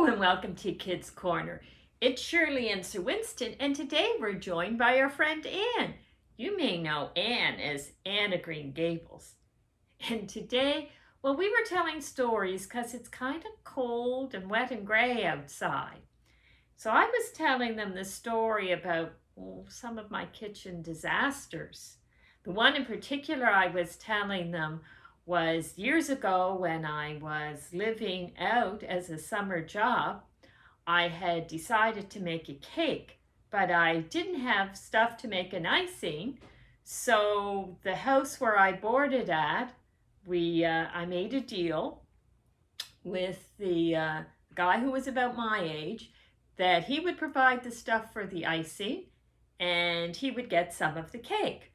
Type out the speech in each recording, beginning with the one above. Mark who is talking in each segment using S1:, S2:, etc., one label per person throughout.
S1: Hello and welcome to Kids Corner. It's Shirley and Sir Winston, and today we're joined by our friend Anne. You may know Anne as Anne of Green Gables. And today, we were telling stories because it's kind of cold and wet and gray outside. So I was telling them the story about some of my kitchen disasters. The one in particular I was telling them was years ago when I was living out as a summer job. I had decided to make a cake, but I didn't have stuff to make an icing. So the house where I boarded at, I made a deal with the guy who was about my age that he would provide the stuff for the icing and he would get some of the cake.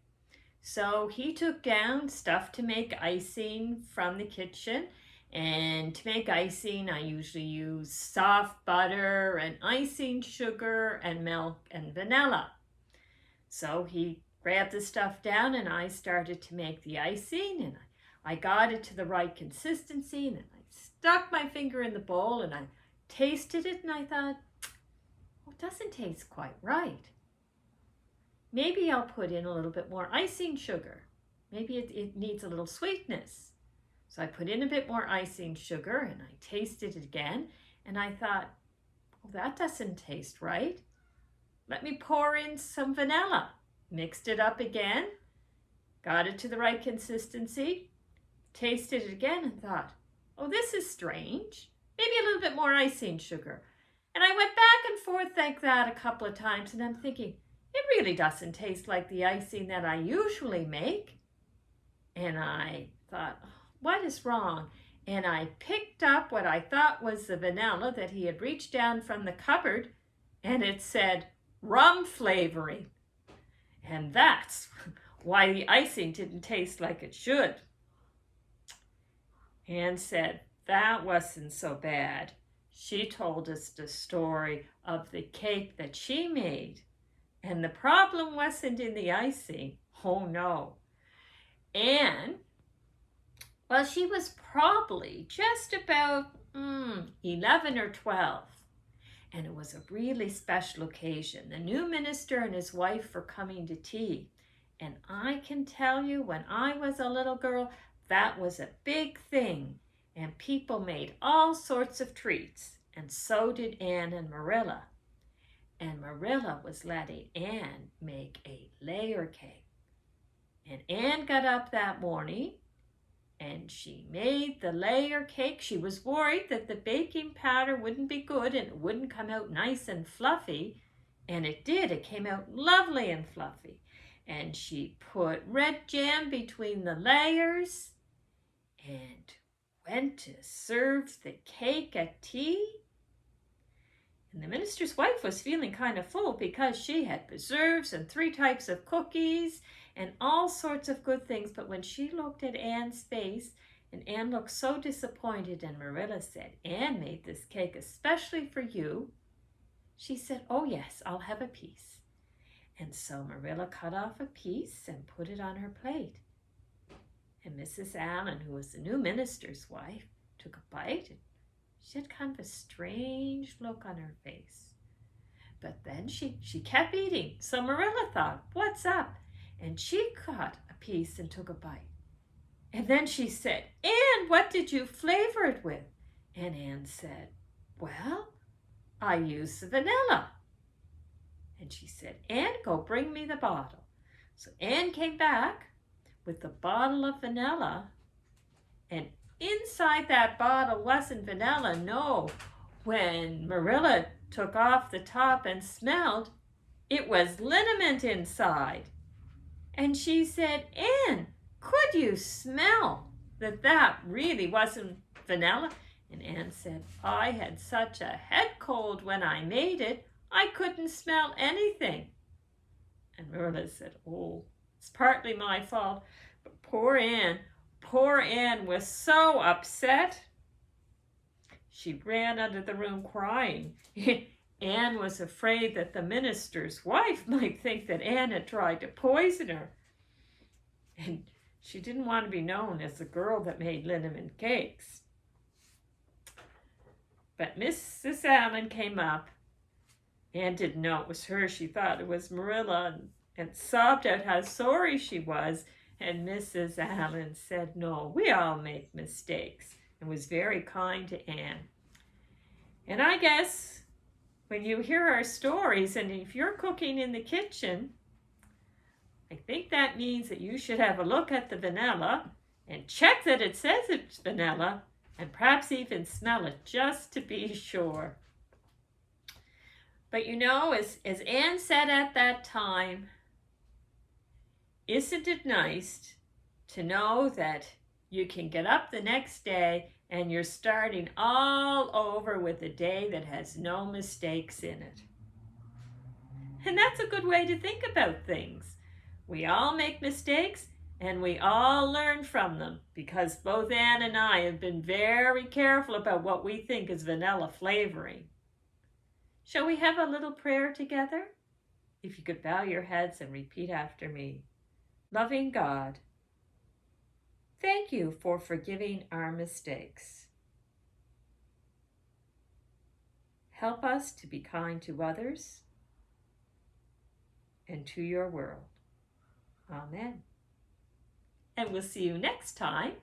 S1: So he took down stuff to make icing from the kitchen, and to make icing I usually use soft butter and icing sugar and milk and vanilla. So he grabbed the stuff down and I started to make the icing, and I got it to the right consistency, and then I stuck my finger in the bowl and I tasted it and I thought, it doesn't taste quite right. Maybe I'll put in a little bit more icing sugar. Maybe it needs a little sweetness. So I put in a bit more icing sugar and I tasted it again and I thought, that doesn't taste right. Let me pour in some vanilla. Mixed it up again, got it to the right consistency, tasted it again and thought, this is strange. Maybe a little bit more icing sugar. And I went back and forth like that a couple of times and I'm thinking, it really doesn't taste like the icing that I usually make. And I thought, what is wrong? And I picked up what I thought was the vanilla that he had reached down from the cupboard, and it said rum flavoring. And that's why the icing didn't taste like it should. Anne said, that wasn't so bad. She told us the story of the cake that she made. And the problem wasn't in the icing. Oh no. Anne, she was probably just about 11 or 12. And it was a really special occasion. The new minister and his wife were coming to tea. And I can tell you, when I was a little girl, that was a big thing. And people made all sorts of treats. And so did Anne and Marilla. And Marilla was letting Anne make a layer cake. And Anne got up that morning and she made the layer cake. She was worried that the baking powder wouldn't be good and it wouldn't come out nice and fluffy. And it did. It came out lovely and fluffy. And she put red jam between the layers and went to serve the cake at tea. And the minister's wife was feeling kind of full because she had preserves and 3 types of cookies and all sorts of good things. But when she looked at Anne's face, and Anne looked so disappointed, and Marilla said, Anne made this cake especially for you. She said, oh yes, I'll have a piece. And so Marilla cut off a piece and put it on her plate. And Mrs. Allen, who was the new minister's wife, took a bite and she had kind of a strange look on her face. But then she kept eating. So Marilla thought, what's up? And she caught a piece and took a bite. And then she said, Anne, what did you flavor it with? And Anne said, well, I used the vanilla. And she said, Anne, go bring me the bottle. So Anne came back with the bottle of vanilla, and inside that bottle wasn't vanilla, no. When Marilla took off the top and smelled, it was liniment inside. And she said, Anne, could you smell that really wasn't vanilla? And Anne said, I had such a head cold when I made it, I couldn't smell anything. And Marilla said, it's partly my fault, but poor Anne was so upset. She ran out of the room crying. Anne was afraid that the minister's wife might think that Anne had tried to poison her. And she didn't want to be known as the girl that made liniment cakes. But Mrs. Allen came up. Anne didn't know it was her. She thought it was Marilla and sobbed out how sorry she was. And Mrs. Allen said, no, we all make mistakes, and was very kind to Anne. And I guess when you hear our stories, and if you're cooking in the kitchen, I think that means that you should have a look at the vanilla and check that it says it's vanilla, and perhaps even smell it just to be sure. But you know, as Anne said at that time, isn't it nice to know that you can get up the next day and you're starting all over with a day that has no mistakes in it? And that's a good way to think about things. We all make mistakes and we all learn from them, because both Anne and I have been very careful about what we think is vanilla flavoring. Shall we have a little prayer together? If you could bow your heads and repeat after me. Loving God, thank you for forgiving our mistakes. Help us to be kind to others and to your world. Amen. And we'll see you next time